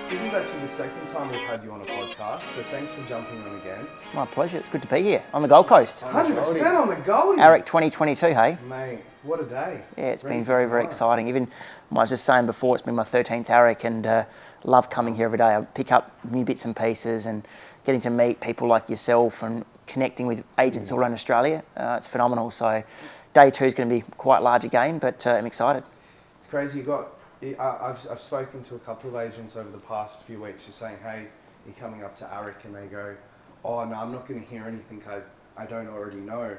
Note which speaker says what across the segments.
Speaker 1: This is actually the second time we've had you on a podcast, so thanks for jumping on again.
Speaker 2: My pleasure. It's good to be here on the Gold Coast.
Speaker 1: 100% on the Goldie.
Speaker 2: AREC 2022, hey?
Speaker 1: Mate, what a day.
Speaker 2: Yeah, it's
Speaker 1: Ready
Speaker 2: been
Speaker 1: for
Speaker 2: very,
Speaker 1: tomorrow.
Speaker 2: very exciting. Even, I was just saying before, it's been my 13th AREC and love coming here every day. I pick up new bits and pieces and getting to meet people like yourself and connecting with agents all around Australia. It's phenomenal. So day two is going to be quite large again, but I'm excited.
Speaker 1: It's crazy. I've spoken to a couple of agents over the past few weeks just saying, hey, you're coming up to AREC, and they go, oh no, I'm not going to hear anything I don't already know.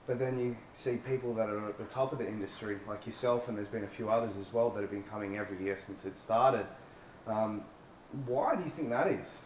Speaker 1: But then you see people that are at the top of the industry, like yourself, and there's been a few others as well that have been coming every year since it started. Why do you think that is?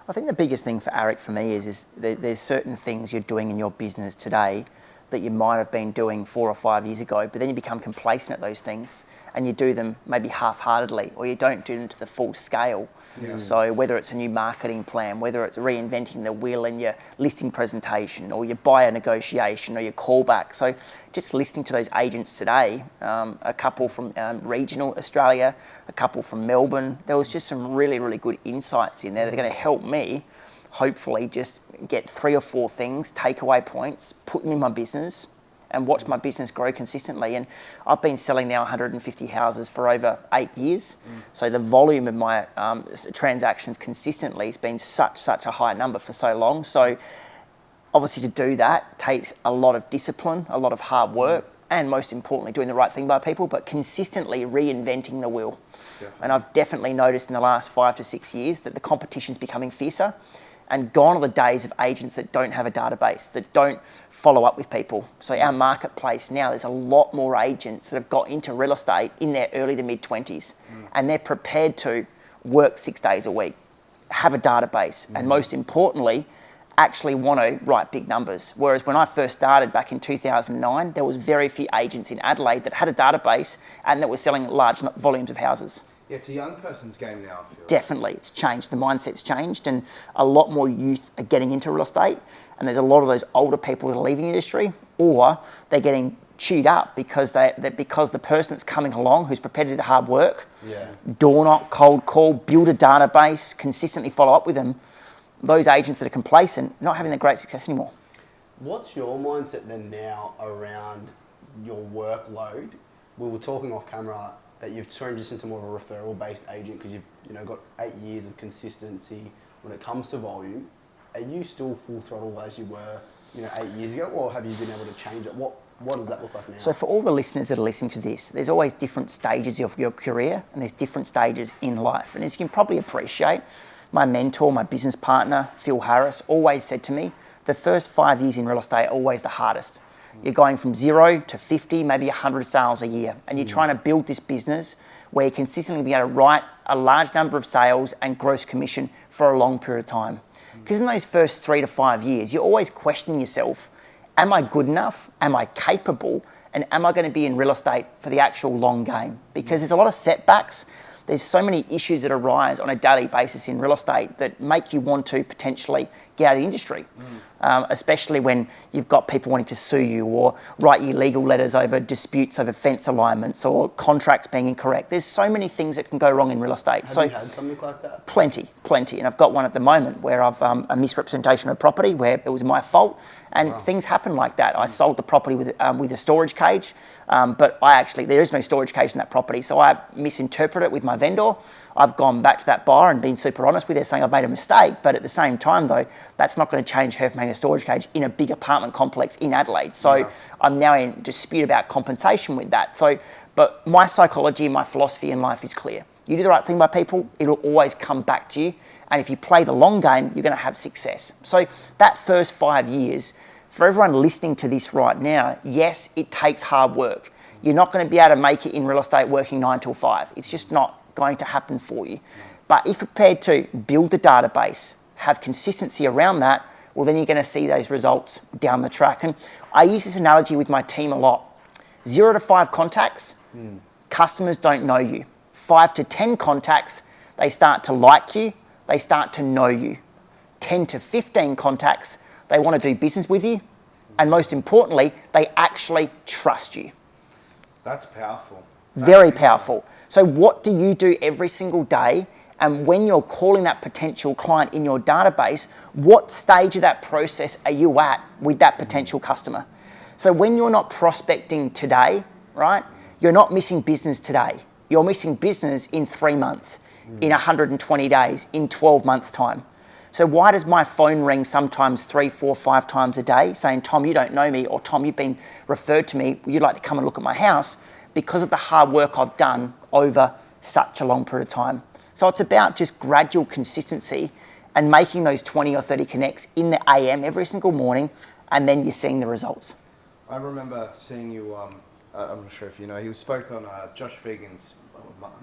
Speaker 2: I think the biggest thing for AREC for me is there's certain things you're doing in your business today that you might have been doing 4 or 5 years ago, but then you become complacent at those things and you do them maybe half-heartedly, or you don't do them to the full scale.
Speaker 1: Yeah.
Speaker 2: So whether it's a new marketing plan, whether it's reinventing the wheel in your listing presentation or your buyer negotiation or your callback. So just listening to those agents today, a couple from regional Australia, a couple from Melbourne, there was just some really, really good insights in there that are going to help me hopefully just get 3 or 4 things, takeaway points, put them in my business and watch my business grow consistently. And I've been selling now 150 houses for over 8 years. So the volume of my transactions consistently has been such a high number for so long. So obviously to do that takes a lot of discipline, a lot of hard work, and most importantly, doing the right thing by people, but consistently reinventing the wheel.
Speaker 1: Definitely.
Speaker 2: And I've definitely noticed in the last 5 to 6 years that the competition's becoming fiercer. And gone are the days of agents that don't have a database, that don't follow up with people. So our marketplace now, there's a lot more agents that have got into real estate in their early to mid 20s, and they're prepared to work 6 days a week, have a database, and most importantly, actually want to write big numbers. Whereas when I first started back in 2009, there was very few agents in Adelaide that had a database and that were selling large volumes of houses.
Speaker 1: Yeah, it's a young person's game now, I feel.
Speaker 2: Definitely, it's changed. The mindset's changed, and a lot more youth are getting into real estate. And there's a lot of those older people that are leaving the industry, or they're getting chewed up because the person that's coming along who's prepared to do the hard work, door knock, cold call, build a database, consistently follow up with them. Those agents that are complacent, not having the great success anymore.
Speaker 3: What's your mindset then now around your workload? We were talking off camera that you've transitioned to more of a referral-based agent because you've got 8 years of consistency when it comes to volume. Are you still full throttle as you were 8 years ago, or have you been able to change it? What does that look like now?
Speaker 2: So for all the listeners that are listening to this, there's always different stages of your career and there's different stages in life. And as you can probably appreciate, my mentor, my business partner, Phil Harris, always said to me, the first 5 years in real estate are always the hardest. You're going from 0 to 50, maybe 100 sales a year, and you're trying to build this business where you consistently be able to write a large number of sales and gross commission for a long period of time. Because in those first 3 to 5 years, you're always questioning yourself, am I good enough? Am I capable? And am I going to be in real estate for the actual long game? Because there's a lot of setbacks. There's so many issues that arise on a daily basis in real estate that make you want to potentially get out of the industry, especially when you've got people wanting to sue you or write you legal letters over disputes over fence alignments or contracts being incorrect. There's so many things that can go wrong in real estate.
Speaker 3: Have you had something like that?
Speaker 2: Plenty. And I've got one at the moment where I've a misrepresentation of property where it was my fault, and things happen like that. I sold the property with a storage cage, but there is no storage cage in that property, so I misinterpreted it with my vendor. I've gone back to that buyer and been super honest with her, saying I've made a mistake, but at the same time though, that's not going to change her from having a storage cage in a big apartment complex in Adelaide. So I'm now in dispute about compensation with that. But my psychology and my philosophy in life is clear. You do the right thing by people, it'll always come back to you. And if you play the long game, you're going to have success. So that first 5 years, for everyone listening to this right now, yes, it takes hard work. You're not going to be able to make it in real estate working 9 till 5. It's just not going to happen for you. But if you're prepared to build the database, have consistency around that, well, then you're going to see those results down the track. And I use this analogy with my team a lot. 0 to 5 contacts, customers don't know you. 5 to 10 contacts, they start to like you, they start to know you. 10 to 15 contacts, they want to do business with you, and most importantly, they actually trust you.
Speaker 1: That's powerful.
Speaker 2: Very powerful. So what do you do every single day And when you're calling that potential client in your database, what stage of that process are you at with that potential customer? So when you're not prospecting today, right, you're not missing business today. You're missing business in 3 months, in 120 days, in 12 months' time. So why does my phone ring sometimes 3, 4, 5 times a day saying, Tom, you don't know me, or Tom, you've been referred to me, would you like to come and look at my house? Because of the hard work I've done over such a long period of time. So it's about just gradual consistency and making those 20 or 30 connects in the AM every single morning, and then you're seeing the results.
Speaker 1: I remember seeing you, I'm not sure if you know, he spoke on Josh Vegan's,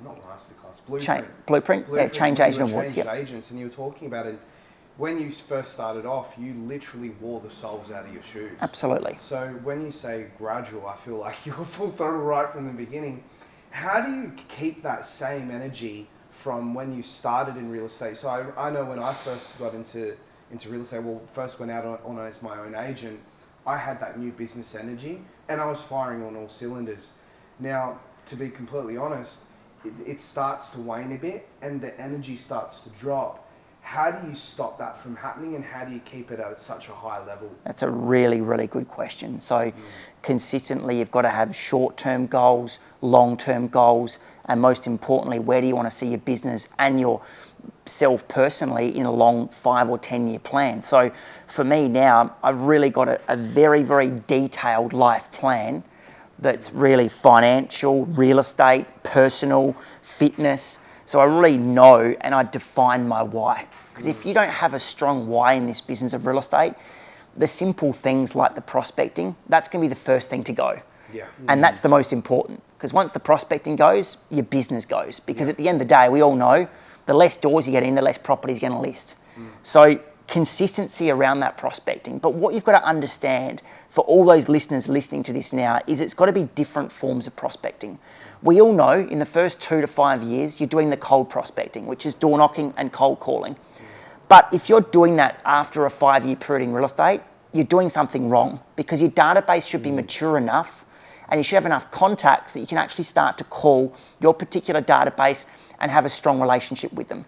Speaker 1: not masterclass,
Speaker 2: Blueprint? Yeah, Change Agent Awards.
Speaker 1: Change Agents, and you were talking about it. When you first started off, you literally wore the soles out of your shoes.
Speaker 2: Absolutely.
Speaker 1: So when you say gradual, I feel like you were full throttle right from the beginning. How do you keep that same energy from when you started in real estate? So I know when I first got into real estate, first went out on as my own agent, I had that new business energy and I was firing on all cylinders. Now, to be completely honest, it starts to wane a bit and the energy starts to drop. How do you stop that from happening and how do you keep it at such a high level?
Speaker 2: That's a really, really good question. So consistently, you've got to have short-term goals, long-term goals, and most importantly, where do you want to see your business and yourself personally in a long 5 or 10 year plan? So for me now, I've really got a very, very detailed life plan that's really financial, real estate, personal, fitness. So I really know and I define my why. Because if you don't have a strong why in this business of real estate, the simple things like the prospecting, that's going to be the first thing to go.
Speaker 1: Yeah.
Speaker 2: And that's the most important. Because once the prospecting goes, your business goes. Because at the end of the day, we all know the less doors you get in, the less properties you're going to list. So consistency around that prospecting. But what you've got to understand for all those listeners listening to this now is it's got to be different forms of prospecting. We all know in the first 2 to 5 years, you're doing the cold prospecting, which is door knocking and cold calling. But if you're doing that after a 5-year period in real estate, you're doing something wrong because your database should be mature enough and you should have enough contacts that you can actually start to call your particular database and have a strong relationship with them.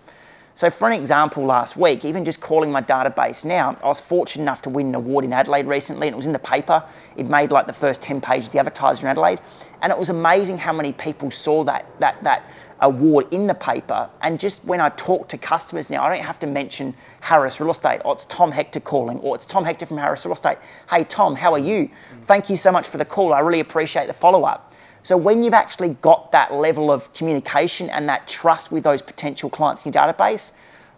Speaker 2: So for an example, last week, even just calling my database now, I was fortunate enough to win an award in Adelaide recently and it was in the paper. It made like the first 10 pages of the Advertiser in Adelaide. And it was amazing how many people saw that award in the paper. And just when I talk to customers now, I don't have to mention Harris Real Estate, or it's Tom Hector calling, or it's Tom Hector from Harris Real Estate. Hey Tom, how are you? Thank you so much for the call. I really appreciate the follow-up. So when you've actually got that level of communication and that trust with those potential clients in your database,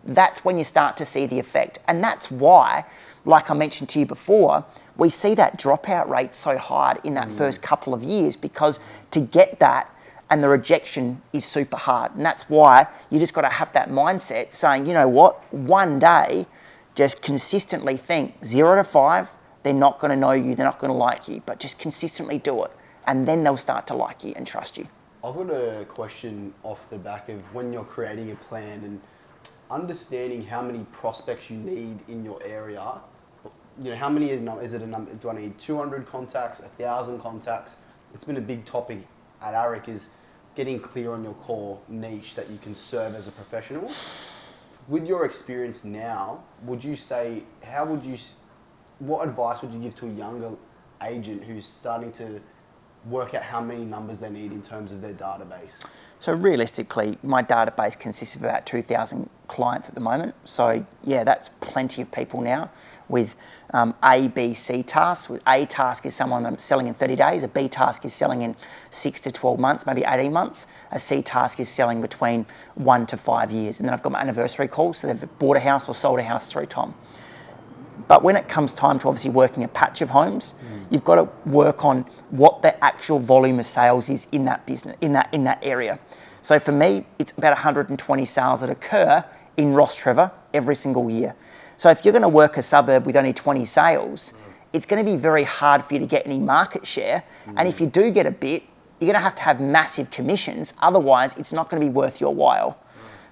Speaker 2: that's when you start to see the effect. And that's why, like I mentioned to you before, we see that dropout rate so hard in that first couple of years because to get that and the rejection is super hard. And that's why you just got to have that mindset saying, you know what, one day, just consistently think 0 to 5, they're not going to know you, they're not going to like you, but just consistently do it. And then they'll start to like you and trust you.
Speaker 3: I've got a question off the back of when you're creating a plan and understanding how many prospects you need in your area. You know, how many is it a number? Do I need 200 contacts, 1,000 contacts? It's been a big topic at ARIC is getting clear on your core niche that you can serve as a professional. With your experience now, would you say, what advice would you give to a younger agent who's starting to work out how many numbers they need in terms of their database?
Speaker 2: So realistically, my database consists of about 2,000 clients at the moment. So yeah, that's plenty of people now with A, B, C tasks. With A task is someone that's selling in 30 days. A B task is selling in 6 to 12 months, maybe 18 months. A C task is selling between 1 to 5 years. And then I've got my anniversary calls. So they've bought a house or sold a house through Tom. But when it comes time to obviously working a patch of homes, you've got to work on what the actual volume of sales is in that business, in that area. So for me, it's about 120 sales that occur in Ross Trevor every single year. So if you're going to work a suburb with only 20 sales, it's going to be very hard for you to get any market share. And if you do get a bit, you're going to have massive commissions. Otherwise, it's not going to be worth your while.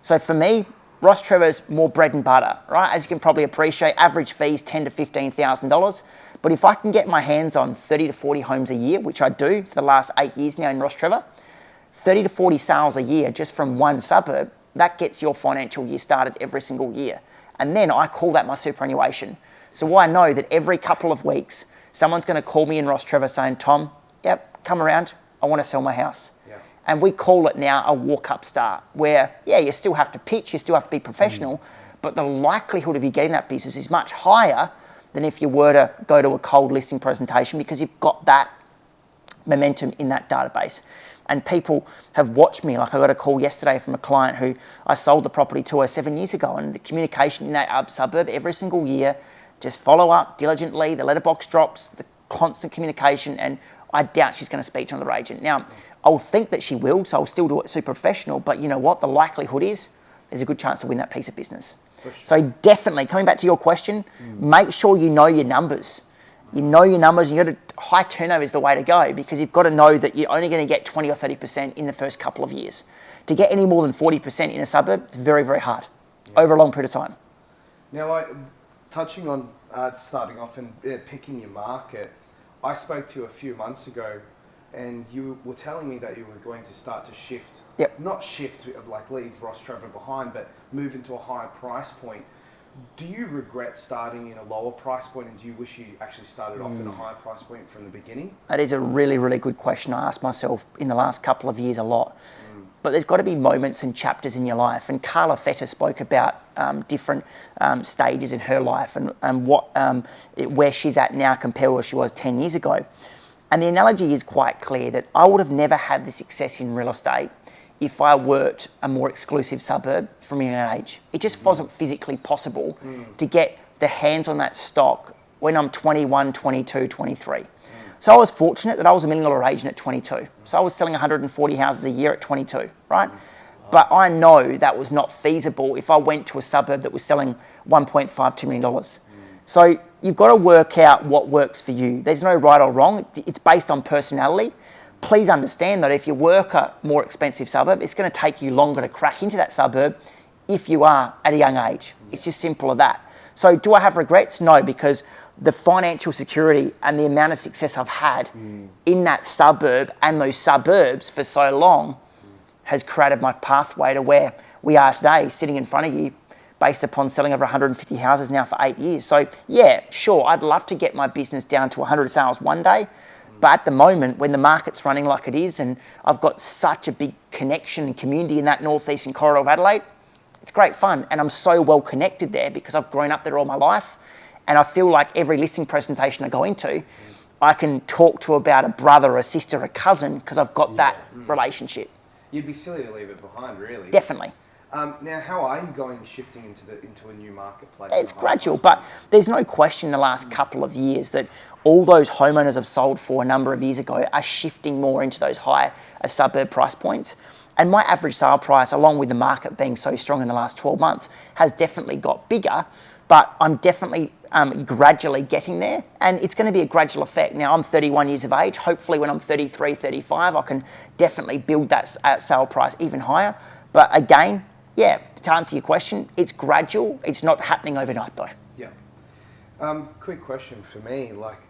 Speaker 2: So for me, Ross Trevor's more bread and butter, right? As you can probably appreciate, average fees $10,000 to $15,000. But if I can get my hands on 30 to 40 homes a year, which I do for the last 8 years now in Ross Trevor, 30 to 40 sales a year just from one suburb, That gets your financial year started every single year. And then I call that my superannuation. So I know that every couple of weeks, someone's going to call me in Ross Trevor saying, Tom, yep, come around, I want to sell my house.
Speaker 1: Yeah.
Speaker 2: And we call it now a walk-up start, where, yeah, you still have to pitch, you still have to be professional, but the likelihood of you getting that business is much higher than if you were to go to a cold listing presentation, because you've got that momentum in that database. And people have watched me. Like, I got a call yesterday from a client who I sold the property to her 7 years ago, and the communication in that suburb every single year, just follow up diligently, the letterbox drops, the constant communication, and I doubt she's going to speak to another agent. Now, I'll think that she will, so I'll still do it super professional, but you know what? The likelihood is there's a good chance to win that piece of business.
Speaker 1: For sure.
Speaker 2: So definitely, coming back to your question, make sure you know your numbers. You know your numbers, and you got to, high turnover is the way to go, because you've got to know that you're only going to get 20 or 30% in the first couple of years. To get any more than 40% in a suburb, it's very, very hard over a long period of time.
Speaker 1: Now, touching on starting off and picking your market, I spoke to you a few months ago, and you were telling me that you were going to start to shift.
Speaker 2: Yep.
Speaker 1: Not shift, like leave Ross Trevor behind, but move into a higher price point. Do you regret starting in a lower price point, and do you wish you actually started off in a higher price point from the beginning?
Speaker 2: That is a really, really good question. I ask myself in the last couple of years a lot. But there's got to be moments and chapters in your life. And Carla Feta spoke about different stages in her life, and what where she's at now compared to where she was 10 years ago. And the analogy is quite clear that I would have never had the success in real estate if I worked a more exclusive suburb from a young age. It just wasn't physically possible to get the hands on that stock when I'm 21, 22, 23. So I was fortunate that I was $1 million agent at 22. So I was selling 140 houses a year at 22, right? But I know that was not feasible if I went to a suburb that was selling $1.5, $2 million. So you've got to work out what works for you. There's no right or wrong. It's based on personality. Please understand that if you work a more expensive suburb, it's going to take you longer to crack into that suburb if you are at a young age. It's just simple as that. So do I have regrets? No, because the financial security and the amount of success I've had in that suburb and those suburbs for so long has created my pathway to where we are today, sitting in front of you, based upon selling over 150 houses now for 8 years. So yeah, sure, I'd love to get my business down to 100 sales one day. But at the moment, when the market's running like it is, and I've got such a big connection and community in that northeastern corridor of Adelaide, it's great fun. And I'm so well connected there because I've grown up there all my life. And I feel like every listing presentation I go into, I can talk to about a brother, a sister, a cousin, because I've got that relationship.
Speaker 1: You'd be silly to leave it behind, really.
Speaker 2: Definitely.
Speaker 1: Now, how are you shifting into a new marketplace?
Speaker 2: It's gradual, but there's no question in the last couple of years that all those homeowners I've sold for a number of years ago are shifting more into those higher suburb price points. And my average sale price, along with the market being so strong in the last 12 months, has definitely got bigger, but I'm definitely gradually getting there, and it's going to be a gradual effect. Now, I'm 31 years of age. Hopefully when I'm 33, 35, I can definitely build that sale price even higher. But again, yeah, to answer your question, it's gradual. It's not happening overnight though.
Speaker 1: Yeah. Quick question for me, like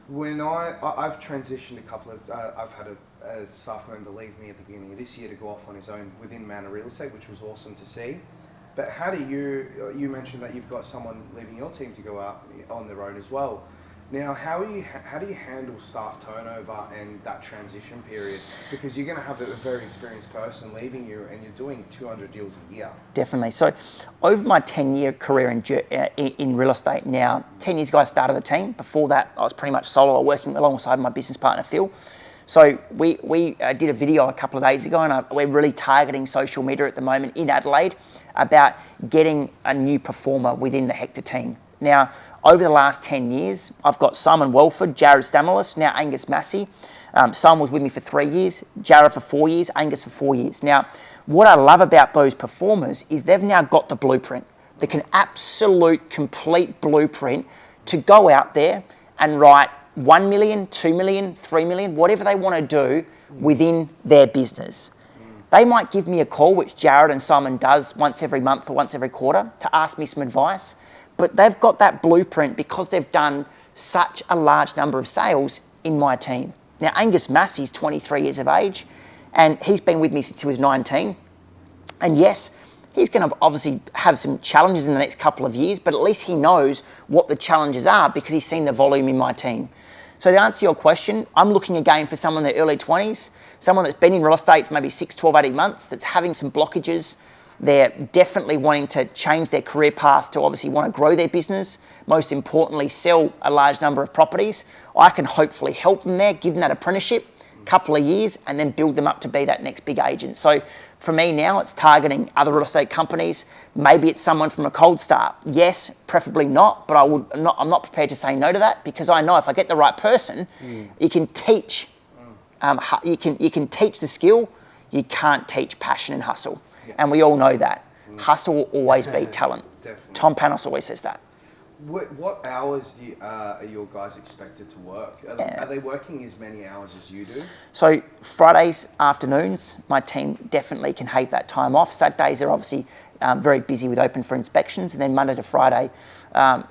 Speaker 1: when I've transitioned a couple of, I've had a staff member leave me at the beginning of this year to go off on his own within Manor Real Estate, which was awesome to see. But how do you mentioned that you've got someone leaving your team to go out on their own as well. Now, how do you handle staff turnover and that transition period? Because you're going to have a very experienced person leaving you, and you're doing 200 deals a year.
Speaker 2: Definitely. So over my 10-year career in real estate now, 10 years ago I started the team. Before that, I was pretty much solo, working alongside my business partner, Phil. So we did a video a couple of days ago, and we're really targeting social media at the moment in Adelaide about getting a new performer within the Hector team. Now, over the last 10 years, I've got Simon Welford, Jared Stamalis, now Angus Massey. Simon was with me for 3 years, Jared for 4 years, Angus for 4 years. Now, what I love about those performers is they've now got the blueprint, the absolute complete blueprint to go out there and write 1 million, 2 million, 3 million, whatever they want to do within their business. They might give me a call, which Jared and Simon does once every month or once every quarter, to ask me some advice. But they've got that blueprint because they've done such a large number of sales in my team. Now, Angus Massey's 23 years of age, and he's been with me since he was 19. And yes, He's going to obviously have some challenges in the next couple of years, but at least he knows what the challenges are because he's seen the volume in my team. So to answer your question, I'm looking again for someone in their early 20s, someone that's been in real estate for maybe 6, 12, 18 months, that's having some blockages. They're definitely wanting to change their career path to obviously want to grow their business. Most importantly, sell a large number of properties. I can hopefully help them there, give them that apprenticeship, couple of years, and then build them up to be that next big agent. So for me now, it's targeting other real estate companies. Maybe it's someone from a cold start. Yes, preferably not, but I'm not prepared to say no to that because I know if I get the right person, you can teach. You can teach the skill. You can't teach passion and hustle, and we all know that. Hustle will always beat talent.
Speaker 1: Definitely.
Speaker 2: Tom Panos always says that.
Speaker 1: What hours are your guys expected to work? Are they working as many hours as you do?
Speaker 2: So Fridays afternoons, my team definitely can have that time off. Saturdays are obviously very busy with open for inspections, and then Monday to Friday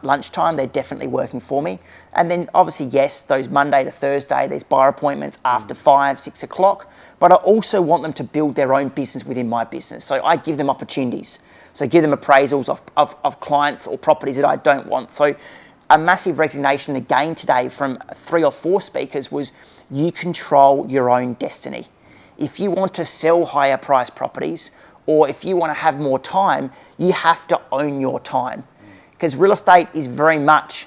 Speaker 2: lunchtime, they're definitely working for me. And then obviously, yes, those Monday to Thursday, there's buyer appointments after 5, 6 o'clock, but I also want them to build their own business within my business. So I give them opportunities. So give them appraisals of clients or properties that I don't want. So a massive resignation again today from 3 or 4 speakers was you control your own destiny. If you want to sell higher price properties or if you want to have more time, you have to own your time. Because real estate is very much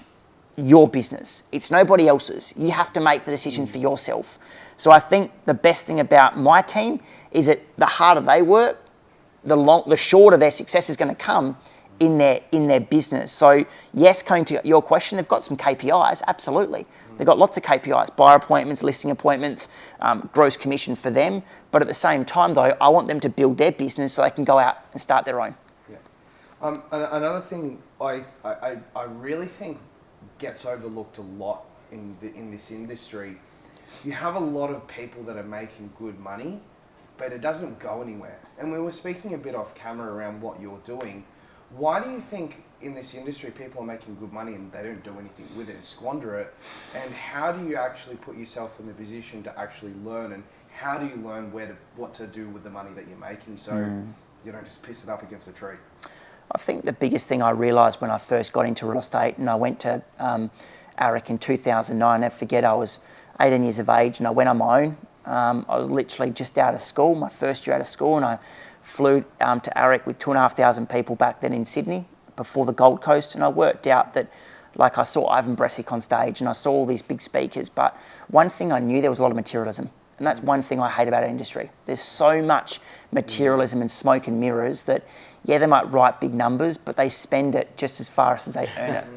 Speaker 2: your business. It's nobody else's. You have to make the decision for yourself. So I think the best thing about my team is that the harder they work, the shorter their success is going to come in their business. So yes, coming to your question, they've got some KPIs, absolutely. They've got lots of KPIs, buyer appointments, listing appointments, gross commission for them. But at the same time though, I want them to build their business so they can go out and start their own.
Speaker 1: Yeah. Another thing I really think gets overlooked a lot in this industry, you have a lot of people that are making good money, but it doesn't go anywhere. And we were speaking a bit off camera around what you're doing. Why do you think in this industry people are making good money and they don't do anything with it and squander it? And how do you actually put yourself in the position to actually learn, and how do you learn what to do with the money that you're making so you don't just piss it up against a tree?
Speaker 2: I think the biggest thing I realised when I first got into real estate, and I went to ARIC in 2009, I forget, I was 18 years of age and I went on my own. I was literally just out of school, my first year out of school, and I flew to ARIC with 2,500 people back then in Sydney before the Gold Coast, and I worked out that, like, I saw Ivan Bresic on stage and I saw all these big speakers, but one thing I knew, there was a lot of materialism, and that's one thing I hate about our industry. There's so much materialism and smoke and mirrors that, yeah, they might write big numbers, but they spend it just as fast as they earn it,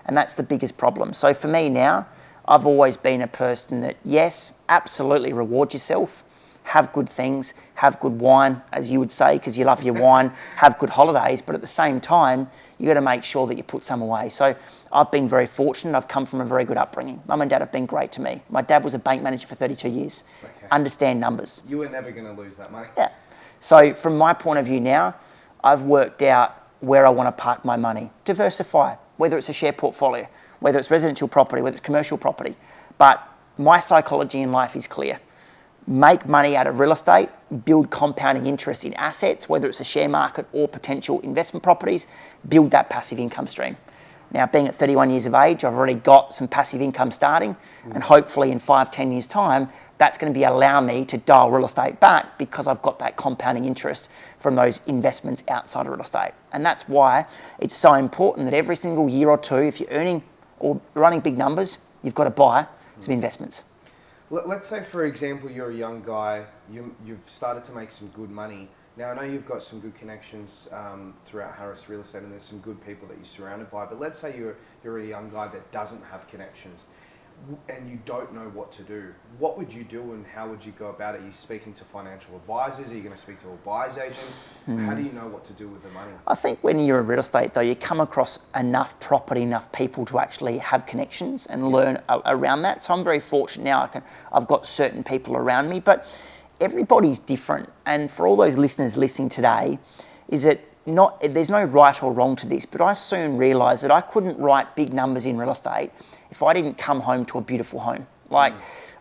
Speaker 2: and that's the biggest problem. So for me now, I've always been a person that, yes, absolutely reward yourself, have good things, have good wine, as you would say, because you love your wine, have good holidays, but at the same time, you got to make sure that you put some away. So I've been very fortunate. I've come from a very good upbringing. Mum and Dad have been great to me. My dad was a bank manager for 32 years.
Speaker 1: Okay.
Speaker 2: Understand numbers.
Speaker 1: You were never going to lose that money.
Speaker 2: Yeah. So from my point of view now, I've worked out where I want to park my money. Diversify, whether it's a share portfolio, whether it's residential property, whether it's commercial property. But my psychology in life is clear. Make money out of real estate, build compounding interest in assets, whether it's a share market or potential investment properties, build that passive income stream. Now, being at 31 years of age, I've already got some passive income starting, and hopefully in 5, 10 years' time, that's going to be allowing me to dial real estate back because I've got that compounding interest from those investments outside of real estate. And that's why it's so important that every single year or two, if you're earning or running big numbers, you've got to buy some investments.
Speaker 1: Let's say, for example, you're a young guy, you've started to make some good money. Now, I know you've got some good connections throughout Harris Real Estate, and there's some good people that you're surrounded by, but let's say you're a young guy that doesn't have connections and you don't know what to do. What would you do, and how would you go about it? Are you speaking to financial advisors? Are you going to speak to a buyer's agent? How do you know what to do with the money?
Speaker 2: I think when you're in real estate, though, you come across enough property, enough people to actually have connections and learn around that. So I'm very fortunate now. I've got certain people around me, but everybody's different. And for all those listeners listening today, is that there's no right or wrong to this, but I soon realised that I couldn't write big numbers in real estate if I didn't come home to a beautiful home. Like,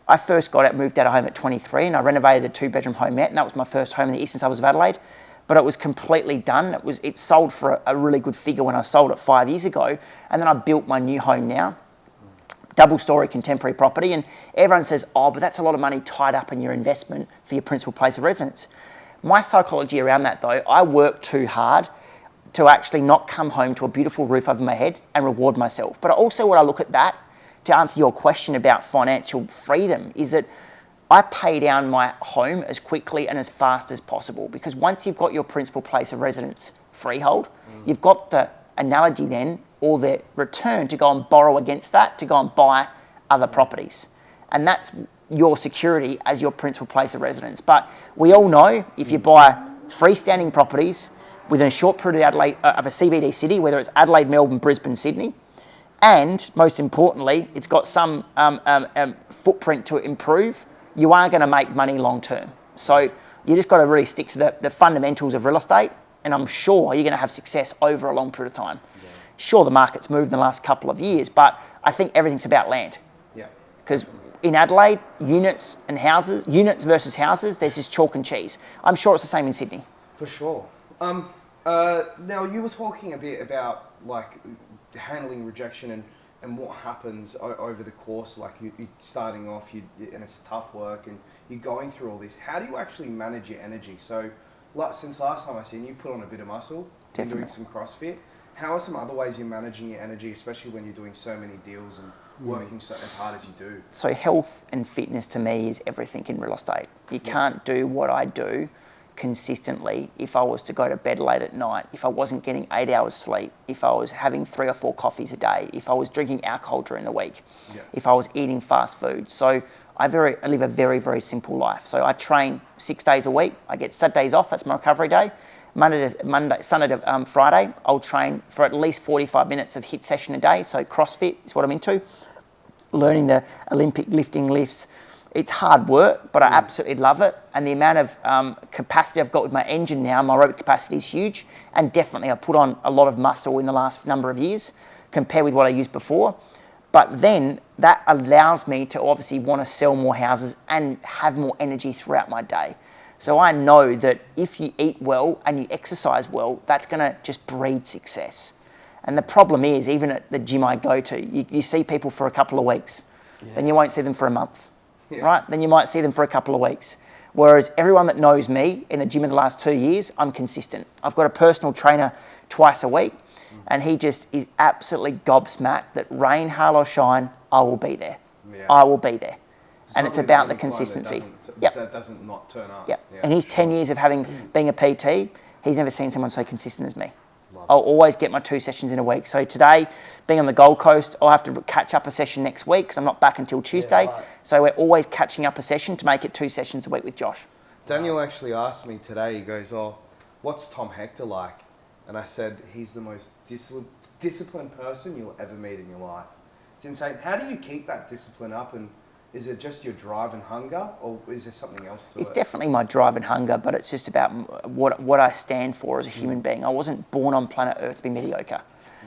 Speaker 2: I first moved out of home at 23, and I renovated a 2-bedroom home out, and that was my first home in the eastern suburbs of Adelaide. but it was completely done. It sold for a really good figure when I sold it 5 years ago, and then I built my new home now, double-story contemporary property, and everyone says, oh, but that's a lot of money tied up in your investment for your principal place of residence. My psychology around that, though, I work too hard to actually not come home to a beautiful roof over my head and reward myself. But also when I look at that, to answer your question about financial freedom, is that I pay down my home as quickly and as fast as possible, because once you've got your principal place of residence freehold, you've got the analogy then, or the return to go and borrow against that, to go and buy other properties. And that's your security as your principal place of residence. But we all know if you buy freestanding properties within a short period of a CBD city, whether it's Adelaide, Melbourne, Brisbane, Sydney, and most importantly, it's got some footprint to improve, you are going to make money long term. So you just got to really stick to the fundamentals of real estate, and I'm sure you're going to have success over a long period of time. Yeah. Sure, the market's moved in the last couple of years, but I think everything's about land. Yeah. Because in Adelaide, units versus houses, there's just chalk and cheese. I'm sure it's the same in Sydney.
Speaker 1: For sure. Now, you were talking a bit about like handling rejection and what happens over the course, like you starting off, and it's tough work, and you're going through all this. How do you actually manage your energy? So, since last time I seen you, put on a bit of muscle, you're doing some CrossFit. How are some other ways you're managing your energy, especially when you're doing so many deals and working as hard as you do?
Speaker 2: So health and fitness to me is everything in real estate. You can't do what I do consistently if I was to go to bed late at night, if I wasn't getting 8 hours sleep, if I was having 3 or 4 coffees a day, if I was drinking alcohol during the week, if I was eating fast food. So I live a very, very simple life. So I train 6 days a week. I get Saturdays off, that's my recovery day. Sunday to Friday, I'll train for at least 45 minutes of HIIT session a day. So CrossFit is what I'm into. Learning the Olympic lifting lifts. It's hard work, but I absolutely love it. And the amount of capacity I've got with my engine now, my aerobic capacity is huge. And definitely I've put on a lot of muscle in the last number of years compared with what I used before. But then that allows me to obviously want to sell more houses and have more energy throughout my day. So I know that if you eat well and you exercise well, that's going to just breed success. And the problem is, even at the gym I go to, you see people for a couple of weeks, then you won't see them for a month. Right? Then you might see them for a couple of weeks. Whereas everyone that knows me in the gym in the last 2 years, I'm consistent. I've got a personal trainer twice a week, and he just is absolutely gobsmacked that rain, hail or shine, I will be there. Yeah. I will be there. And it's about the consistency.
Speaker 1: That doesn't not turn up.
Speaker 2: Yeah. In his 10 years of being a PT, he's never seen someone so consistent as me. I'll always get my 2 sessions in a week. So today, being on the Gold Coast, I'll have to catch up a session next week because I'm not back until Tuesday. Yeah, right. So we're always catching up a session to make it 2 sessions a week with Josh.
Speaker 1: Daniel actually asked me today, he goes, oh, what's Tom Hector like? And I said, he's the most disciplined person you'll ever meet in your life. It's insane. How do you keep that discipline up? And is it just your drive and hunger, or is there something else to it?
Speaker 2: It's definitely my drive and hunger, but it's just about what I stand for as a human being. I wasn't born on planet Earth to be mediocre.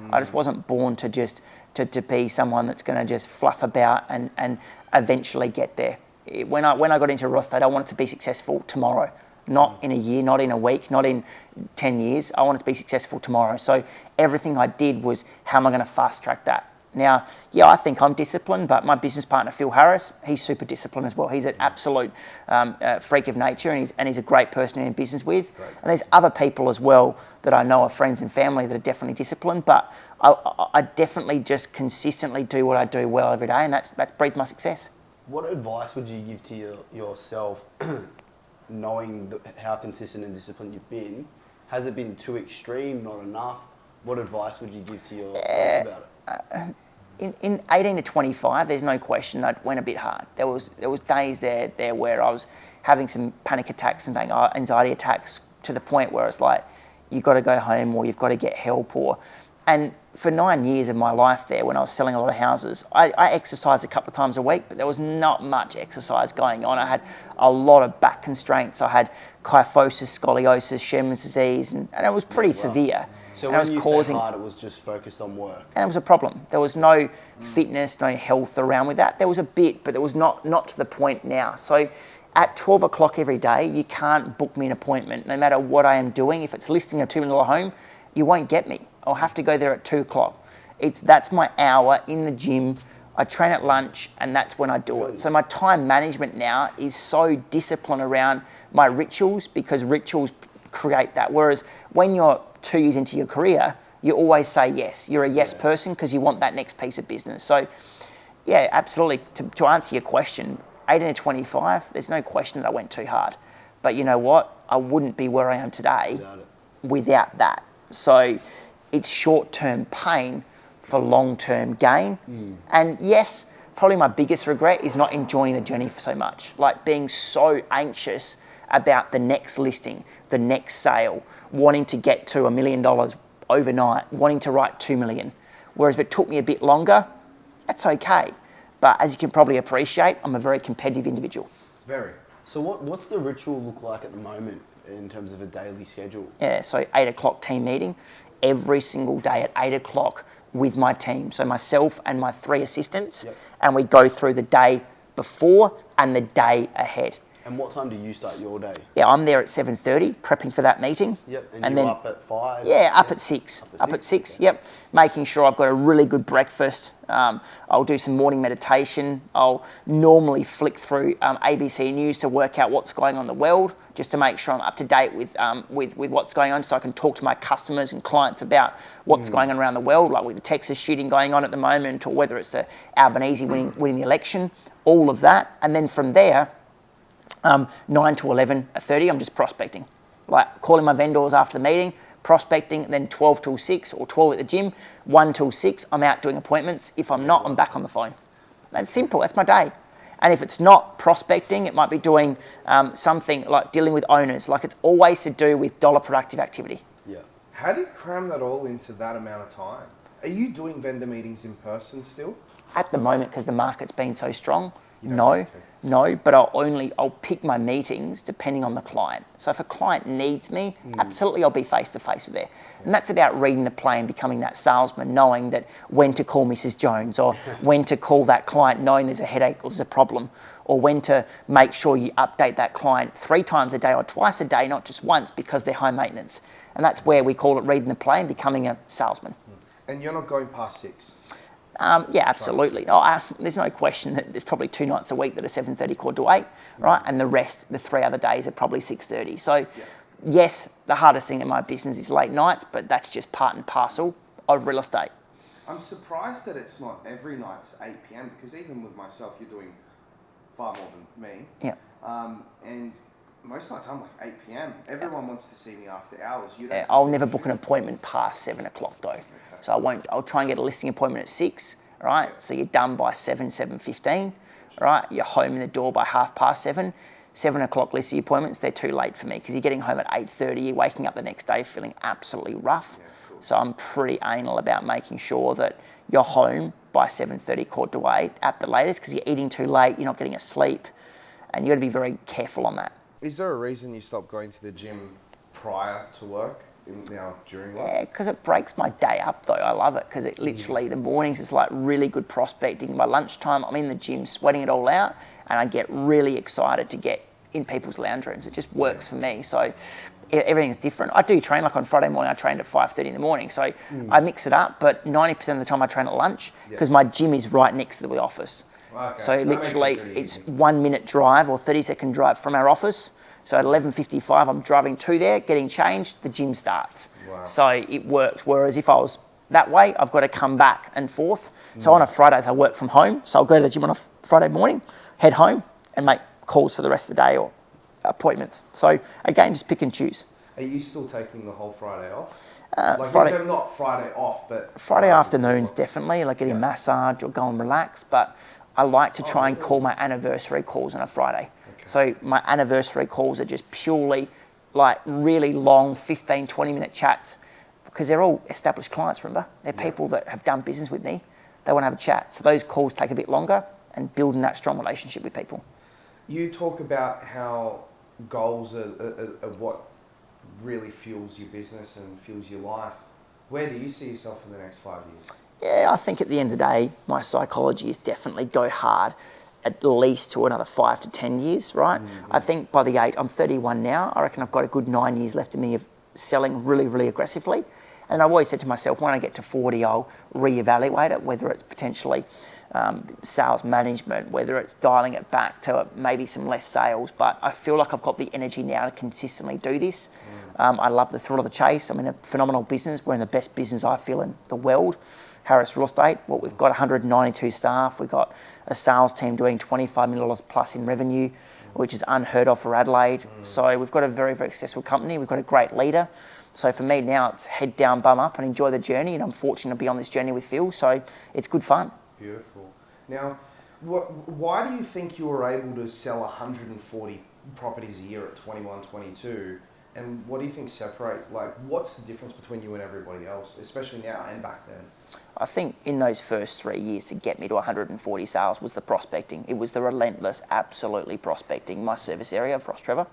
Speaker 2: I just wasn't born to just to be someone that's going to just fluff about and eventually get there. When I got into real estate, I wanted to be successful tomorrow, not in a year, not in a week, not in 10 years. I wanted to be successful tomorrow. So everything I did was, how am I going to fast track that? Now, yeah, I think I'm disciplined, but my business partner, Phil Harris, he's super disciplined as well. He's an absolute freak of nature, and he's a great person to be in business with. Great. And there's other people as well that I know are friends and family that are definitely disciplined, but I definitely just consistently do what I do well every day, and that's breathed my success.
Speaker 3: What advice would you give to yourself, knowing how consistent and disciplined you've been? Has it been too extreme, not enough? What advice would you give to yourself about it?
Speaker 2: In 18 to 25, there's no question I went a bit hard. There was days there where I was having some panic attacks and anxiety attacks to the point where it's like, you've got to go home or you've got to get help. And for 9 years of my life there, when I was selling a lot of houses, I exercised a couple of times a week, but there was not much exercise going on. I had a lot of back constraints. I had kyphosis, scoliosis, Sharmas disease, and it was pretty severe.
Speaker 3: So when you say hard, it was just focused on work?
Speaker 2: And it was a problem. There was no fitness, no health around with that. There was a bit, but there was not to the point now. So At 12 o'clock every day, you can't book me an appointment. No matter what I am doing, if it's listing a $2 million home, you won't get me. I'll have to go there at 2 o'clock. That's my hour in the gym. I train at lunch, and that's when I do it. So my time management now is so disciplined around my rituals, because rituals create that. Whereas when you're 2 years into your career, you always say yes. You're a yes person because you want that next piece of business. So yeah, absolutely. To answer your question, 18 to 25, there's no question that I went too hard. But you know what? I wouldn't be where I am today without that. So it's short-term pain for long-term gain. And yes, probably my biggest regret is not enjoying the journey so much. Like being so anxious about the next listing, the next sale, wanting to get to $1 million overnight, wanting to write 2 million. Whereas if it took me a bit longer, that's okay. But as you can probably appreciate, I'm a very competitive individual.
Speaker 1: Very.
Speaker 3: So what's the ritual look like at the moment in terms of a daily schedule?
Speaker 2: Yeah, so 8 o'clock team meeting every single day at 8 o'clock with my team. So myself and my 3 assistants, and we go through the day before and the day ahead.
Speaker 3: And what time do you start your day?
Speaker 2: Yeah, I'm there at 7:30 prepping for that meeting.
Speaker 3: Yep, and
Speaker 2: and
Speaker 3: you're
Speaker 2: then
Speaker 3: up at 5?
Speaker 2: Yeah, up at 6. Up at 6, yep. Making sure I've got a really good breakfast. I'll do some morning meditation. I'll normally flick through ABC News to work out what's going on in the world, just to make sure I'm up to date with what's going on, so I can talk to my customers and clients about what's going on around the world, like with the Texas shooting going on at the moment, or whether it's the Albanese winning the election, all of that. And then from there, 9 to 11:30, I'm just prospecting, like calling my vendors after the meeting, prospecting, and then 12 till 6 or 12 at the gym, 1 till 6, I'm out doing appointments. If I'm not, I'm back on the phone. That's simple, that's my day. And if it's not prospecting, it might be doing something like dealing with owners, like it's always to do with dollar productive activity.
Speaker 3: Yeah.
Speaker 1: How do you cram that all into that amount of time? Are you doing vendor meetings in person still?
Speaker 2: At the moment, because the market's been so strong, no, but I'll pick my meetings depending on the client. So if a client needs me, absolutely I'll be face to face with them. And that's about reading the play and becoming that salesman, knowing that when to call Mrs. Jones, or when to call that client knowing there's a headache or there's a problem, or when to make sure you update that client 3 times a day or twice a day, not just once, because they're high maintenance. And that's where we call it reading the play and becoming a salesman.
Speaker 1: And you're not going past 6?
Speaker 2: Yeah, absolutely. There's no question that there's probably 2 nights a week that are 7:30 quarter to 8, right? And the rest, the 3 other days, are probably 6:30. So, yes, the hardest thing in my business is late nights, but that's just part and parcel of real estate.
Speaker 1: I'm surprised that it's not every night's 8 p.m. because even with myself, you're doing far more than me.
Speaker 2: Yeah.
Speaker 1: And most of the time, like 8 p.m. Everyone wants to see me after hours. You don't
Speaker 2: Yeah, I'll never book an appointment past 7 o'clock though. So I'll try and get a listing appointment at 6, right? So you're done by 7:15, right? You're home in the door by 7:30. 7 o'clock listing appointments, they're too late for me because you're getting home at 8:30, you're waking up the next day feeling absolutely rough. So I'm pretty anal about making sure that you're home by 7:30, quarter to 8 at the latest, because you're eating too late, you're not getting a sleep, and you've got to be very careful on that.
Speaker 1: Is there a reason you stopped going to the gym prior to work, now during work?
Speaker 2: Yeah, because it breaks my day up though. I love it because it literally, the mornings is like really good prospecting. By lunchtime, I'm in the gym sweating it all out, and I get really excited to get in people's lounge rooms. It just works for me. So everything's different. I do train, like on Friday morning, I trained at 5:30 in the morning. So I mix it up, but 90% of the time I train at lunch because my gym is right next to the office.
Speaker 1: Okay.
Speaker 2: So literally it's 1 minute drive or 30-second drive from our office. So at 11:55, I'm driving to there, getting changed, the gym starts.
Speaker 1: Wow.
Speaker 2: So it works. Whereas if I was that way, I've got to come back and forth. So on a Fridays, I work from home. So I'll go to the gym on a Friday morning, head home, and make calls for the rest of the day or appointments. So again, just pick and choose.
Speaker 1: Are you still taking the whole Friday off?
Speaker 2: Friday,
Speaker 1: not Friday off, but...
Speaker 2: Friday afternoons, definitely, like getting a massage or go and relax. But I like to try and call my anniversary calls on a Friday. Okay. So my anniversary calls are just purely like really long 15, 20-minute chats, because they're all established clients, remember? They're people that have done business with me. They want to have a chat. So those calls take a bit longer, and building that strong relationship with people.
Speaker 1: You talk about how goals are what really fuels your business and fuels your life. Where do you see yourself in the next 5 years?
Speaker 2: Yeah, I think at the end of the day, my psychology is definitely go hard. at least to another 5 to 10 years, right? I think by the 8, I'm 31 now, I reckon I've got a good 9 years left in me of selling really, really aggressively. And I've always said to myself, when I get to 40, I'll reevaluate it, whether it's potentially sales management, whether it's dialing it back to maybe some less sales. But I feel like I've got the energy now to consistently do this. I love the thrill of the chase. I'm in a phenomenal business. We're in the best business I feel in the world. Harris Real Estate, well, we've got 192 staff. We've got a sales team doing $25 million plus in revenue, which is unheard of for Adelaide. So we've got a very, very successful company. We've got a great leader. So for me now, it's head down, bum up, and enjoy the journey. And I'm fortunate to be on this journey with Phil. So it's good fun.
Speaker 1: Beautiful. Now, why do you think you were able to sell 140 properties a year at 21, 22? And what do you think what's the difference between you and everybody else, especially now and back then?
Speaker 2: I think in those first 3 years to get me to 140 sales was the prospecting. It was the relentless, absolutely prospecting. My service area of Ross Trevor.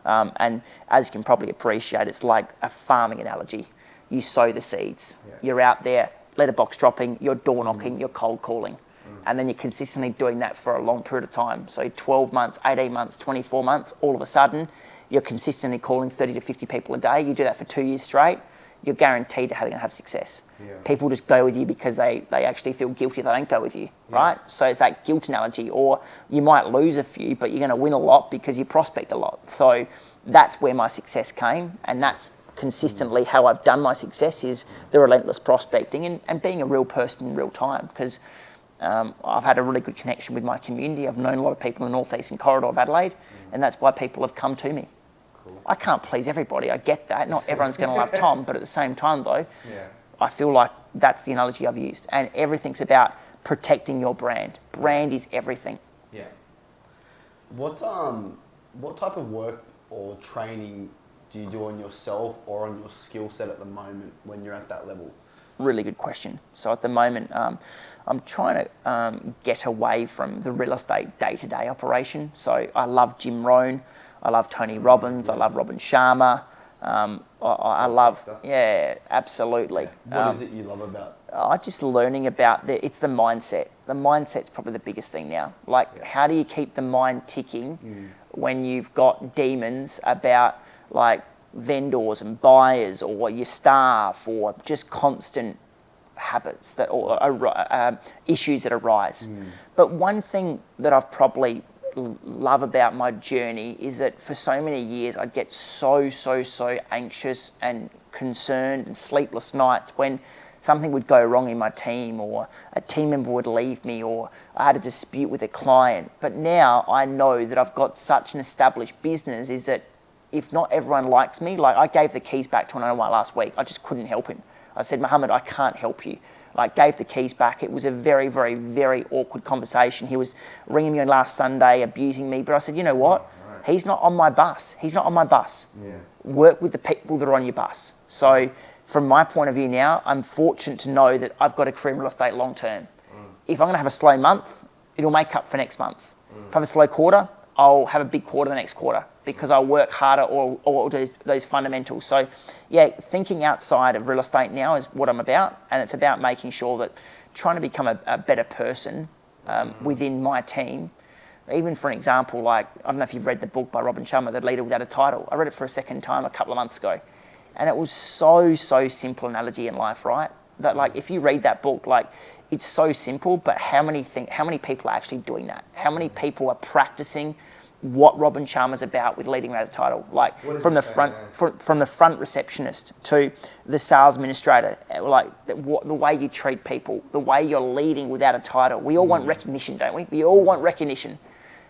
Speaker 2: And as you can probably appreciate, it's like a farming analogy. You sow the seeds. Yeah. You're out there, letterbox dropping, you're door knocking, you're cold calling. And then you're consistently doing that for a long period of time. So 12 months, 18 months, 24 months, all of a sudden, you're consistently calling 30 to 50 people a day. You do that for 2 years straight, you're guaranteed to have success. Yeah. People just go with you because they actually feel guilty if they don't go with you, right? So it's that guilt analogy. Or you might lose a few, but you're going to win a lot because you prospect a lot. So that's where my success came, and that's consistently how I've done my success, is the relentless prospecting and being a real person in real time. Because I've had a really good connection with my community. I've known a lot of people in the northeastern corridor of Adelaide, and that's why people have come to me. Cool. I can't please everybody, I get that. Not everyone's going to love Tom, but at the same time though, I feel like that's the analogy I've used. And everything's about protecting your brand. Brand is everything.
Speaker 3: Yeah. What type of work or training do you do on yourself or on your skill set at the moment when you're at that level?
Speaker 2: Really good question. So at the moment, I'm trying to get away from the real estate day-to-day operation. So I love Jim Rohn, I love Tony Robbins, I love Robin Sharma. I love, absolutely.
Speaker 3: What is it you love about?
Speaker 2: Just learning about it's the mindset. The mindset's probably the biggest thing now. Like, how do you keep the mind ticking when you've got demons about like vendors and buyers or your staff or just constant habits or issues that arise. But one thing that I've probably love about my journey is that for so many years I'd get so anxious and concerned and sleepless nights when something would go wrong in my team, or a team member would leave me, or I had a dispute with a client. But now I know that I've got such an established business, is that if not everyone likes me, like I gave the keys back to an owner last week, I just couldn't help him. I said, Mohammed, I can't help you. Like, gave the keys back. It was a very, very, very awkward conversation. He was ringing me on last Sunday, abusing me. But I said, you know what? He's not on my bus. He's not on my bus. Yeah. Work with the people that are on your bus. So from my point of view now, I'm fortunate to know that I've got a career in real estate long term. If I'm going to have a slow month, it'll make up for next month. If I have a slow quarter, I'll have a big quarter the next quarter because I'll work harder or do those fundamentals. So thinking outside of real estate now is what I'm about, and it's about making sure that trying to become a better person within my team. Even for an example, like, I don't know if you've read the book by Robin Sharma, The Leader Without a Title. I read it for a second time a couple of months ago. And it was so simple analogy in life, right? That, like, if you read that book, like, it's so simple, but how many people are actually doing that? How many people are practicing what Robin Sharma's about with leading without a title? Like, from the front receptionist to the sales administrator, like the way you treat people, the way you're leading without a title. We all want recognition, don't we? We all want recognition.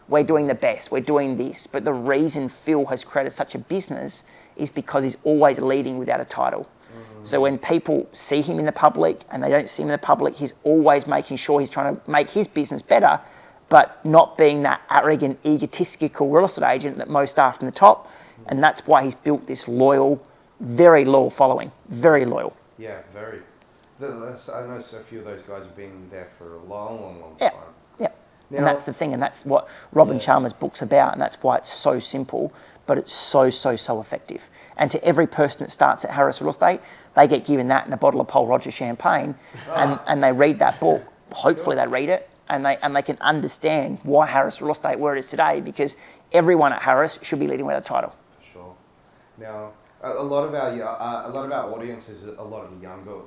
Speaker 2: We're doing the best, we're doing this. But the reason Phil has created such a business is because he's always leading without a title. So when people see him in the public and they don't see him in the public, he's always making sure he's trying to make his business better, but not being that arrogant, egotistical real estate agent that most are from the top. And that's why he's built this loyal, very loyal following. Very loyal.
Speaker 1: Yeah, very. I know a few of those guys have been there for a long time.
Speaker 2: Yeah. And that's the thing, and that's what Robin Sharma's book's about, and that's why it's so simple, but it's so effective. And to every person that starts at Harris Real Estate, they get given that and a bottle of Paul Roger champagne, and they read that book. Hopefully they read it, and they can understand why Harris Real Estate where it is today, because everyone at Harris should be leading with a title.
Speaker 1: Sure. Now, a lot of our audience is a lot of younger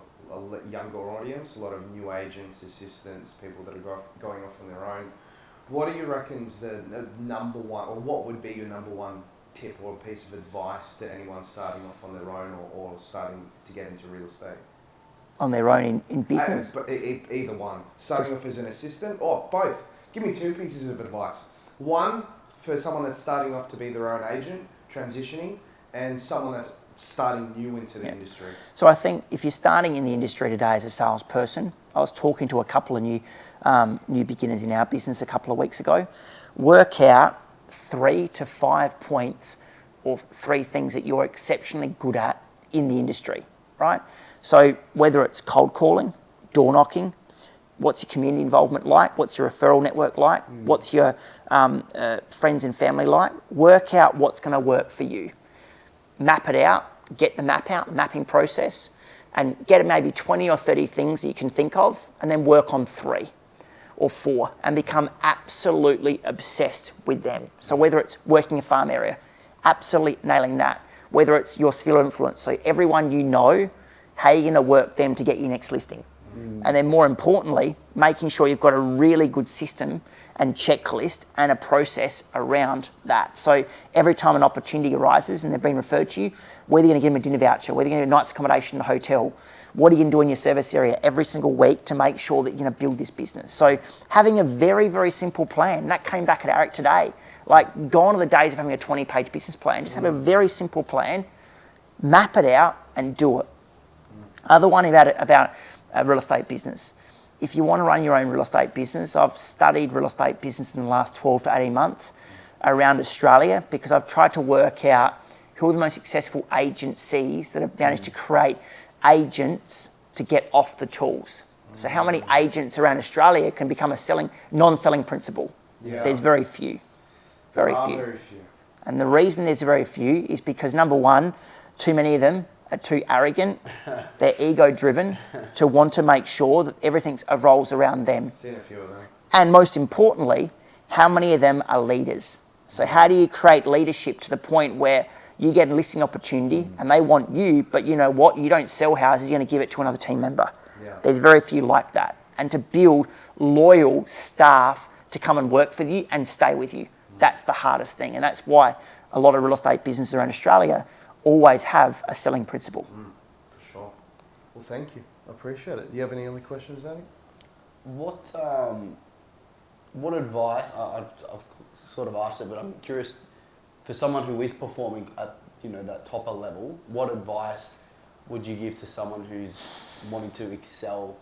Speaker 1: audience, a lot of new agents, assistants, people that are going off on their own. What do you reckon's the number one, or what would be your number one tip or piece of advice to anyone starting off on their own or starting to get into real estate?
Speaker 2: On their own in business?
Speaker 1: Either one. Starting off as an assistant, or both. Give me two pieces of advice. One, for someone that's starting off to be their own agent, transitioning, and someone that's starting new into the industry.
Speaker 2: So I think if you're starting in the industry today as a salesperson, I was talking to a couple of new beginners in our business a couple of weeks ago. Work out 3 to 5 points or 3 things that you're exceptionally good at in the industry, right? So whether it's cold calling, door knocking, what's your community involvement like? What's your referral network like? What's your friends and family like? Work out what's going to work for you. Map it out, get the mapping process, and get maybe 20 or 30 things that you can think of, and then work on 3 or 4 and become absolutely obsessed with them. So whether it's working a farm area, absolutely nailing that. Whether it's your sphere of influence, so everyone you know, how you're going to work them to get your next listing. And then more importantly, making sure you've got a really good system and checklist and a process around that. So every time an opportunity arises and they've been referred to you, whether you're going to give them a dinner voucher, whether you're going to do a night's accommodation in a hotel, what are you going to do in your service area every single week to make sure that you're going to build this business. So having a very, very simple plan, that came back at Eric today. Like, gone are the days of having a 20-page business plan. Just have a very simple plan, map it out and do it. Other one about a real estate business. If you want to run your own real estate business, I've studied real estate business in the last 12 to 18 months around Australia, because I've tried to work out who are the most successful agencies that have managed to create agents to get off the tools. So how many agents around Australia can become a non-selling principal?
Speaker 1: Yeah.
Speaker 2: There's very few. Very few.
Speaker 1: Very few.
Speaker 2: And the reason there's very few is because, number one, too many of them are too arrogant, they're ego-driven to want to make sure that everything revolves around them.
Speaker 1: Seen a few of them.
Speaker 2: And most importantly, how many of them are leaders? So how do you create leadership to the point where you get a listing opportunity and they want you, but you know what, you don't sell houses, you're going to give it to another team member.
Speaker 1: Yeah.
Speaker 2: There's very few like that. And to build loyal staff to come and work for you and stay with you, that's the hardest thing. And that's why a lot of real estate businesses around Australia always have a selling principle.
Speaker 1: For sure. Well, thank you. I appreciate it. Do you have any other questions, Danny?
Speaker 3: What advice? I've sort of asked it, but I'm curious. For someone who is performing at that topper level, what advice would you give to someone who's wanting to excel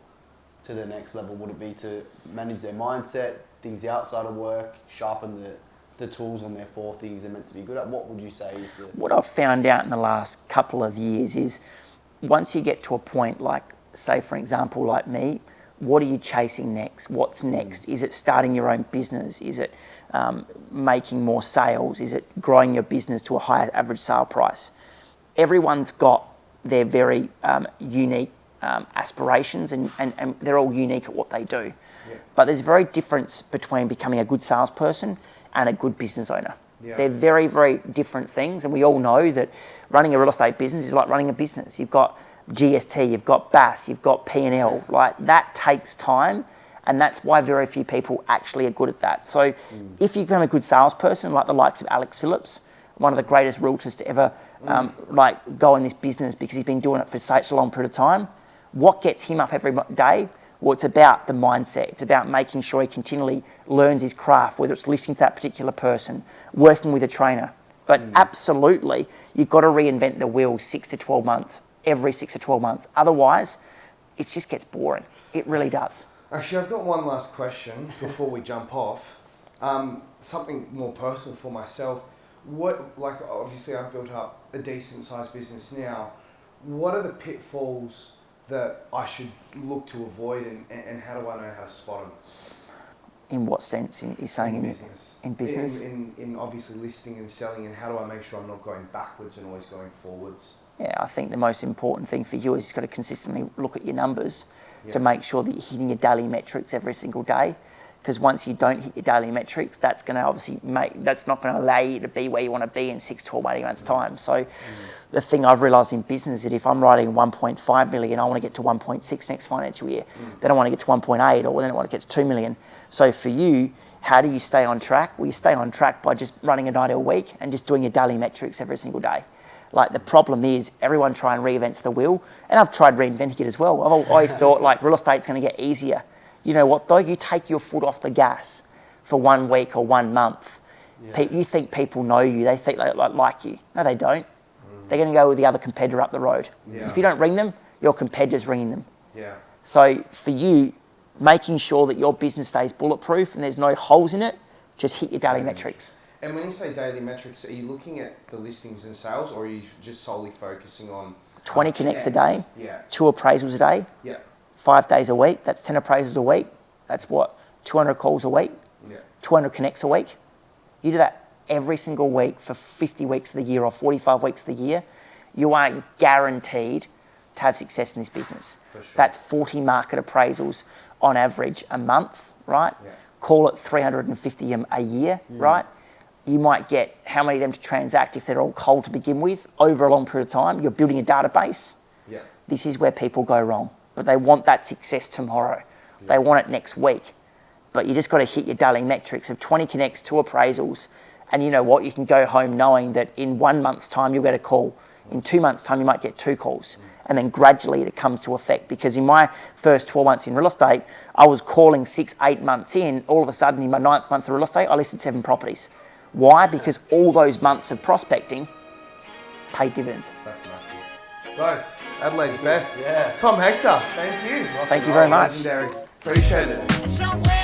Speaker 3: to the next level? Would it be to manage their mindset, things outside of work, sharpen the tools on their 4 things they're meant to be good at? What would you say is the...
Speaker 2: What I've found out in the last couple of years is, once you get to a point like, say for example, like me, what are you chasing next? What's next? Is it starting your own business? Is it making more sales? Is it growing your business to a higher average sale price? Everyone's got their very unique aspirations and they're all unique at what they do. Yeah. But there's a very difference between becoming a good salesperson and a good business owner. Yeah. They're very, very different things, and we all know that running a real estate business is like running a business. You've got GST, you've got BAS, you've got P&L. Like, that takes time, and that's why very few people actually are good at that. So if you become a good salesperson, like the likes of Alex Phillips, one of the greatest realtors to ever go in this business, because he's been doing it for such a long period of time, what gets him up every day? Well, it's about the mindset. It's about making sure he continually learns his craft, whether it's listening to that particular person, working with a trainer. But absolutely, you've got to reinvent the wheel 6 to 12 months, every 6 to 12 months. Otherwise, it just gets boring. It really does.
Speaker 1: Actually, I've got one last question before we jump off. Something more personal for myself. Obviously I've built up a decent sized business now. What are the pitfalls that I should look to avoid, and how do I know how to spot them?
Speaker 2: In what sense? You're saying in
Speaker 1: business?
Speaker 2: In business?
Speaker 1: In obviously listing and selling, and how do I make sure I'm not going backwards and always going forwards?
Speaker 2: Yeah, I think the most important thing for you is you've got to consistently look at your numbers to make sure that you're hitting your daily metrics every single day. because once you don't hit your daily metrics, that's going to obviously that's not going to allow you to be where you want to be in 6, 12, 18 months' time. So the thing I've realised in business is that if I'm writing 1.5 million, I want to get to 1.6 next financial year. Then I want to get to 1.8, or then I want to get to 2 million. So for you, how do you stay on track? Well, you stay on track by just running a night a week and just doing your daily metrics every single day. Like, the problem is everyone try and reinvents the wheel, and I've tried reinventing it as well. I've always thought like real estate's going to get easier. You know what though? You take your foot off the gas for 1 week or 1 month. Yeah. You think people know you, they think they like you. No, they don't. They're going to go with the other competitor up the road. Yeah. If you don't ring them, your competitor's ringing them.
Speaker 1: Yeah.
Speaker 2: So for you, making sure that your business stays bulletproof and there's no holes in it, just hit your daily metrics.
Speaker 1: And when you say daily metrics, are you looking at the listings and sales, or are you just solely focusing on
Speaker 2: 20 connects a day,
Speaker 1: yeah,
Speaker 2: 2 appraisals a day,
Speaker 1: yeah,
Speaker 2: 5 days a week, that's 10 appraisals a week, that's what, 200 calls a week,
Speaker 1: yeah,
Speaker 2: 200 connects a week. You do that every single week for 50 weeks of the year or 45 weeks of the year, you are guaranteed to have success in this business.
Speaker 1: For sure.
Speaker 2: That's 40 market appraisals on average a month, right?
Speaker 1: Yeah.
Speaker 2: Call it 350 a year, right? You might get how many of them to transact if they're all cold to begin with over a long period of time. You're building a database.
Speaker 1: Yeah.
Speaker 2: This is where people go wrong. But they want that success tomorrow. Yeah. They want it next week. But you just got to hit your daily metrics of 20 connects, 2 appraisals. And you know what? You can go home knowing that in 1 month's time, you'll get a call. In 2 months' time, you might get 2 calls. And then gradually it comes to effect. Because in my first 12 months in real estate, I was calling 6, 8 months in. All of a sudden, in my 9th month of real estate, I listed 7 properties. Why? Because all those months of prospecting paid dividends.
Speaker 1: That's massive. Guys, Adelaide's best.
Speaker 3: Yeah.
Speaker 1: Tom Hector, thank you.
Speaker 2: Thank you very much.
Speaker 1: Legendary. Appreciate it.